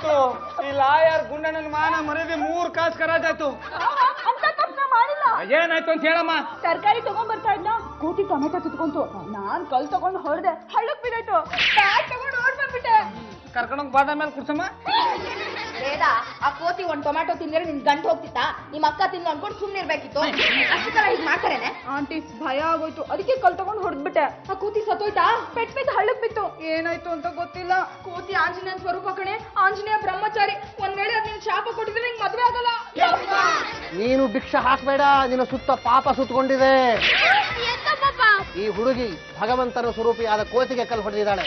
ಆಯ್ತು ಈ ಲಾಯರ್ ಗುಂಡಣ್ಣನ ಮಾನ ಮರ್ಯಾದೆ 3 ಕಾಸು ಕರಾಜಾಯ್ತು. ಅಂತ ತಪ್ಪು ಮಾಡಿಲ್ಲ. ಏನಾಯ್ತು ಅಂತ ಹೇಳಮ್ಮ. ತರಕಾರಿ ತಗೊಂಡ್ ಬರ್ತಾ ಇದ್ನ, ಕೂತಿ ಟೊಮೆಟೊ ಕಿತ್ಕೊಂತು. ನಾನ್ ಕಲ್ ತಗೊಂಡ್ ಹೊರದೆ, ಹಳ್ಳಕ್ ಬಿದ್ದಾಯ್ತು. ಬ್ಯಾಗ್ ತಗೊಂಡ್ ಓಡ್ ಬಂದ್ಬಿಟ್ಟೆ. ಕರ್ಕೊಂಡೋಗ್ ಬಾದ ಮೇಲೆ ಕುಡ್ಸಮ್ಮ. ಬೇಡ, ಆ ಕೋತಿ ಒಂದ್ ಟೊಮ್ಯಾಟೊ ತಿಂದ್ರೆ ನಿನ್ ಗಂಟು ಹೋಗ್ತಿತ್ತ? ನಿಮ್ ಅಕ್ಕ ತಿಂದು ಅನ್ಕೊಂಡು ಸುಮ್ನೆ ಇರ್ಬೇಕಿತ್ತು. ಅಷ್ಟೆಲ್ಲ ಹೀಗ್ ಮಾಡ್ತಾರೇನೆ? ಆಂಟಿ ಭಯ ಆಗೋಯ್ತು, ಅದಕ್ಕೆ ಕಲ್ ತಗೊಂಡ್ ಹೊಡೆದ್ಬಿಟ್ಟೆ. ಆ ಕೋತಿ ಸತ್ತೋಯ್ತಾ? ಪೆಟ್ ಹಳ್ಳಕ್ ಬಿತ್ತು. ಏನಾಯ್ತು ಅಂತ ಗೊತ್ತಿಲ್ಲ. ಕೋತಿ ಆಂಜನೇಯ ಸ್ವರೂಪ ಕಣೆ, ಆಂಜನೇಯ ಬ್ರಹ್ಮಚಾರಿ. ಒಂದ್ ವೇಳೆ ಅದ್ ನಿನ್ ಶಾಪ ಕೊಟ್ಟಿದ್ರೆ ನಿಂಗ್ ಮದ್ವೆ ಆಗಲ್ಲ. ನೀನು ಭಿಕ್ಷೆ ಹಾಕ್ಬೇಡ, ನಿನ್ನ ಸುತ್ತ ಪಾಪ ಸುತ್ತಕೊಂಡಿದೆ. ಈ ಹುಡುಗಿ ಭಗವಂತನ ಸ್ವರೂಪಿಯಾದ ಕೋತಿಗೆ ಕಲ್ಲು ಹೊಡೆದಿದ್ದಾಳೆ,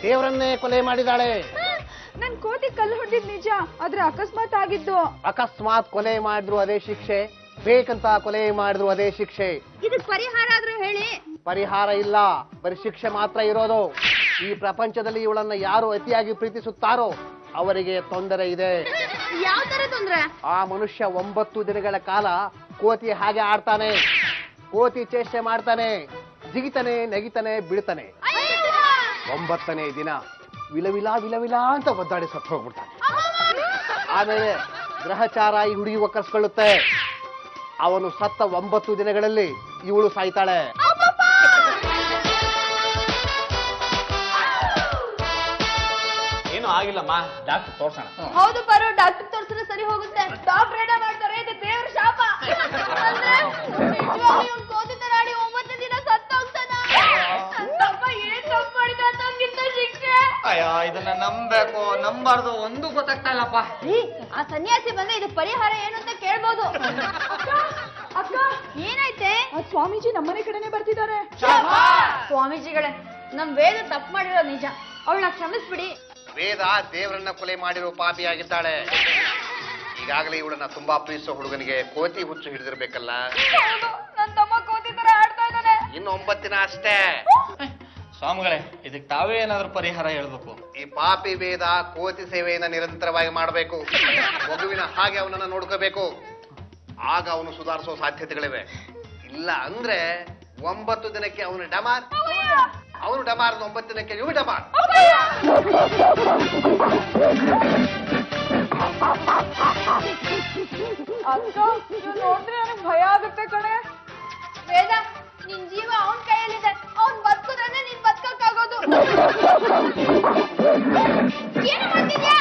ದೇವರನ್ನೇ ಕೊಲೆ ಮಾಡಿದಾಳೆ. ನನ್ ಕೋತಿ ಕಲ್ಲು ಹೊಡೆದಿದ್ ನಿಜ, ಆದ್ರೆ ಅಕಸ್ಮಾತ್ ಆಗಿದ್ದು. ಅಕಸ್ಮಾತ್ ಕೊಲೆ ಮಾಡಿದ್ರು ಅದೇ ಶಿಕ್ಷೆ, ಬೇಕಂತ ಕೊಲೆ ಮಾಡಿದ್ರು ಅದೇ ಶಿಕ್ಷೆ. ಇದಕ್ ಪರಿಹಾರ ಆದ್ರೂ ಹೇಳಿ. ಪರಿಹಾರ ಇಲ್ಲ, ಬರೀ ಶಿಕ್ಷೆ ಮಾತ್ರ ಇರೋದು. ಈ ಪ್ರಪಂಚದಲ್ಲಿ ಇವಳನ್ನ ಯಾರು ಅತಿಯಾಗಿ ಪ್ರೀತಿಸುತ್ತಾರೋ ಅವರಿಗೆ ತೊಂದರೆ ಇದೆ. ಯಾವ ತರ ತೊಂದ್ರೆ? ಆ ಮನುಷ್ಯ 9 ದಿನಗಳ ಕಾಲ ಕೋತಿ ಹಾಗೆ ಆಡ್ತಾನೆ, ಕೋತಿ ಚೇಷ್ಟೆ ಮಾಡ್ತಾನೆ, ಜಿಗಿತಾನೆ, ನಗಿತಾನೆ, ಬೀಳ್ತಾನೆ. 9ನೇ ದಿನ ವಿಲವಿಲ ಅಂತ ಒದ್ದಾಡಿ ಸತ್ತು ಹೋಗ್ಬಿಡ್ತಾನೆ. ಆಮೇಲೆ ಗ್ರಹಚಾರ ಈ ಹುಡುಗಿ ಒಕ್ಕರ್ಸ್ಕೊಳ್ಳುತ್ತೆ. ಅವನು ಸತ್ತ 9 ದಿನಗಳಲ್ಲಿ ಇವಳು ಸಾಯ್ತಾಳೆ. ಏನು ಆಗಿಲ್ಲಮ್ಮ, ಡಾಕ್ಟರ್ ತೋರ್ಸೋಣ. ಹೌದು ಬರೋ, ಡಾಕ್ಟರ್ ತೋರ್ಸಿದ್ರೆ ಸರಿ ಹೋಗುತ್ತೆ. ಡಾಕ್ಟರ್ ಏನ ಮಾಡ್ತಾರೆ, ಇದು ದೇವ್ರ ಶಾಪ. ಅಂದ್ರೆ ಕೋತಿ ತರ ಆಡಿ 9 ದಿನ ಸತ್ತ ಹೋಗ್ತಾನ. ತಪ್ಪ ಏನ್ ತಪ್ಪು ಮಾಡಿದ ಅನ್ನೋಂಗಿಂತ ಶಿಕ್ಷೆ. ಅಯ್ಯೋ, ಇದನ್ನ ನಂಬೇಕು ನಂಬಾರ್ದು ಒಂದು ಗೊತ್ತಾಗ್ತಾ ಇಲ್ಲಪ್ಪ. ಆ ಸನ್ಯಾಸಿ ಬಂದ್ರೆ ಇದು ಪರಿಹಾರ ಏನು ಅಂತ ಕೇಳ್ಬೋದು. ಅಕ್ಕ ಏನಾಯ್ತೆ? ಸ್ವಾಮೀಜಿ ನಮ್ಮನೆ ಕಡೆನೆ ಬರ್ತಿದ್ದಾರೆ. ಸ್ವಾಮೀಜಿಗಳೇ, ನಮ್ ವೇದ ತಪ್ಪು ಮಾಡಿರೋ ನಿಜ, ಅವಳನ್ನ ಕ್ಷಮಿಸ್ಬಿಡಿ. ವೇದ ದೇವರನ್ನ ಕೊಲೆ ಮಾಡಿರೋ ಪಾಪಿಯಾಗಿದ್ದಾಳೆ. ಈಗಾಗಲೇ ಇವಳನ್ನ ತುಂಬಾ ಪ್ರೀತಿಸೋ ಹುಡುಗನಿಗೆ ಕೋತಿ ಹುಚ್ಚು ಹಿಡಿದಿರ್ಬೇಕಲ್ಲ. ನನ್ ತಮ್ಮ ಕೋತಿ ತರ ಆಡ್ತಾ ಇದ್ದಾನೆ. ಇನ್ನು 9 ದಿನ ಅಷ್ಟೇ. ಸ್ವಾಮಿಗಳೇ, ಇದಕ್ಕೆ ತಾವೇ ಏನಾದ್ರೂ ಪರಿಹಾರ ಹೇಳ್ಬೇಕು. ಈ ಪಾಪಿ ವೇದ ಕೋತಿ ಸೇವೆಯನ್ನ ನಿರಂತರವಾಗಿ ಮಾಡಬೇಕು. ಮಗುವಿನ ಹಾಗೆ ಅವನನ್ನ ನೋಡ್ಕೋಬೇಕು. ಆಗ ಅವನು ಸುಧಾರಿಸೋ ಸಾಧ್ಯತೆಗಳಿವೆ. ಇಲ್ಲ ಅಂದ್ರೆ 9 ದಿನಕ್ಕೆ ಅವನು ಡಮಾರ್, ಅವನು ಡಮಾರ್, 9 ದಿನಕ್ಕೆ ಇವು ಡಮಾರ್. ಅಕ್ಕ, ನೀವು ನೋಡಿದ್ರೆ ನನಗೆ ಭಯ ಆಗುತ್ತೆ ಕಣೆ. ವೇದ, ನಿನ್ ಜೀವ ಅವನ್ ಕೈಯಲ್ಲಿದೆ. ಅವ್ನ್ ಬದುಕಿದ್ರೆ ನೀನ್ ಬದುಕಕ್ಕಾಗೋದು. ಏನು ಮಾಡ್ತಿದ್ಯಾ?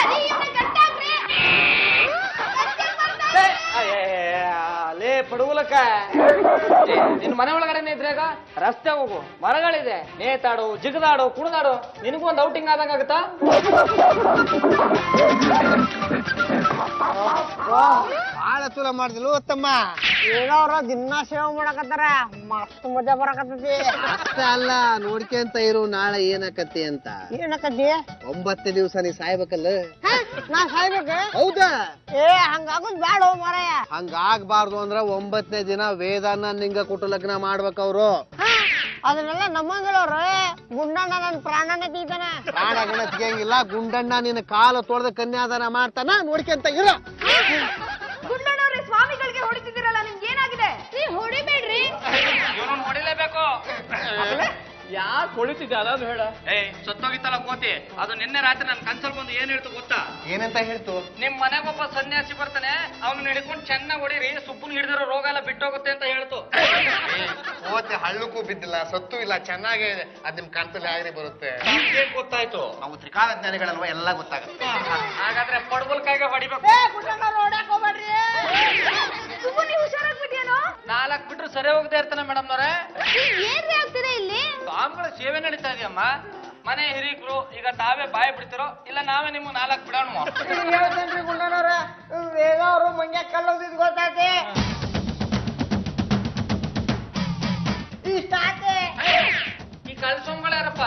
ಲೇ ಪಡುಗುಲಕ್ಕ, ನಿನ್ ಮನೆ ಒಳಗಡೆನೆ ಇದ್ರಾಗ ರಸ್ತೆ ಹೋಗು, ಮರಗಳಿದೆ, ನೇತಾಡು, ಜಿಗದಾಡು, ಕುಣಿದಾಡು, ನಿನಗೂ ಒಂದು ಔಟಿಂಗ್ ಆದಂಗ ಆಗುತ್ತಾ? ಬಹಳ ಚಲೋ ಮಾಡ್ದಿಲ್ಲ ತಮ್ಮ. ಏನವ್ರ ದಿನ ಸೇವೆ ಮಾಡಕತ್ತಾರ, ಮಸ್ತ್ ಮಜಾ ಬರಕತ್ತೈತಿ. ಅಷ್ಟೇ ಅಲ್ಲ, ನೋಡ್ಕೊಂತ ಇರು ನಾಳೆ ಏನಕತಿ ಅಂತ. ಏನಕತಿ? 9ನೇ ದಿವಸ ನೀ ಸಾಯ್ಬೇಕಲ್ಲ. ನಾ ಸಾಯ್ಬೇಕ? ಹೌದಾ? ಹಂಗಾಗುದ್ ಬ್ಯಾಡ ಮಾರಾಯ. ಹಂಗಾಗ್ಬಾರ್ದು ಅಂದ್ರ 9ನೇ ದಿನ ವೇದನ ನಿಂಗ ಕೊಟ್ಟು ಲಗ್ನ ಮಾಡ್ಬೇಕವ್ರು. ಅದನ್ನೆಲ್ಲ ನಮ್ಮಂಗಳವ್ರ. ಗುಂಡಣ್ಣ ನನ್ ಪ್ರಾಣನೇ ತೀತಾನ. ಪ್ರಾಣ ಗಣ ತೆಗಿಯಂಗಿಲ್ಲ. ಗುಂಡಣ್ಣ ನಿನ್ನ ಕಾಲು ತೊಳೆದ ಕನ್ಯಾದಾನ ಮಾಡ್ತಾನ, ನೋಡ್ಕೊಂತ ಇರ. ಗುಂಡಣ್ಣವ್ರೆ, ಸ್ವಾಮಿಗಳಿಗೆ ಹೊಡಿತಿದ್ದೀರಲ್ಲ, ನಿಮ್ಗೆ ಏನಾಗಿದೆ? ನೀ ಹೊಡಿಬೇಡ್ರಿ. ಇವನನ್ನು ಹೊಡಿಲೇಬೇಕು. ಯಾಕೆ ಹೊಳಿತಿದ್ದೆ ಅದಾದ್ರು ಹೇಳ. ಸತ್ತೋಗಿತ್ತಲ್ಲ ಕೋತಿ, ಅದು ನಿನ್ನೆ ರಾತ್ರಿ ನನ್ ಕನ್ಸಲ್ ಬಂದು ಏನ್ ಹೇಳ್ತು ಗೊತ್ತಾ? ಏನಂತ ಹೇಳ್ತು? ನಿಮ್ ಮನೆಗೊಬ್ಬ ಸನ್ಯಾಸಿ ಬರ್ತಾನೆ, ಅವ್ನ ಹಿಡ್ಕೊಂಡು ಚೆನ್ನಾಗಿ ಹೊಡಿರಿ, ಸುಪ್ಪನ್ ಹಿಡಿದಿರೋ ರೋಗ ಎಲ್ಲ ಬಿಟ್ಟೋಗುತ್ತೆ ಅಂತ ಹೇಳ್ತು. ಕೋತಿ ಹಳ್ಳಕ್ಕೂ ಬಿದ್ದಿಲ್ಲ, ಸತ್ತು ಇಲ್ಲ, ಚೆನ್ನಾಗೇ ಇದೆ. ಅದ್ ನಿಮ್ ಕನ್ಸಲ್ಲಿ ಆಗ್ರಿ ಬರುತ್ತೆ. ಏನ್ ಗೊತ್ತಾಯ್ತು? ನಾವು ತ್ರಿಕಾಲ ಜ್ಞಾನಿಗಳಲ್ವ, ಎಲ್ಲ ಗೊತ್ತಾಗುತ್ತೆ. ಹಾಗಾದ್ರೆ ಪಡ್ಗುಲ್ ಕೈಗೆ ಹೊಡಿಬೇಕು. ನೋಡಕ್ ಹೋಗ್ಬೇಡ್ರಿ. ನೀವು ಹುಷಾರಾಗ್ಬಿಟ್ಟಿಯೇನೋ? 4 ಬಿಟ್ರು ಸರಿ ಹೋಗದೆ ಇರ್ತಾನೆ ಮೇಡಮ್ನವ್ರೆ. ಏನ್ರಿ ಆಗ್ತಿದೆ ಇಲ್ಲಿ? ಸ್ವಾಮಿಗಳ ಸೇವೆ ನಡೀತಾ ಇದೆಯಮ್ಮ. ಮನೆ ಹಿರಿಕರು ಈಗ ತಾವೇ ಬಾಯಿ ಬಿಡ್ತಿರೋ, ಇಲ್ಲ ನಾವೇ ನಿಮ್ಗೆ 4 ಬಿಡೋಣ. ಹೇಳ್ತೇನ್ರಿ ಗುಂಡಣ್ಣವ್ರ, ವೇದ ಅವರು ಮಂಗ್ಯ ಕಲ್ಲೋದಿದ್ ಗೊತ್ತೈತಿ. ಈ ಕಳ್ಸೋಮ್ಗಳಾರಪ್ಪ?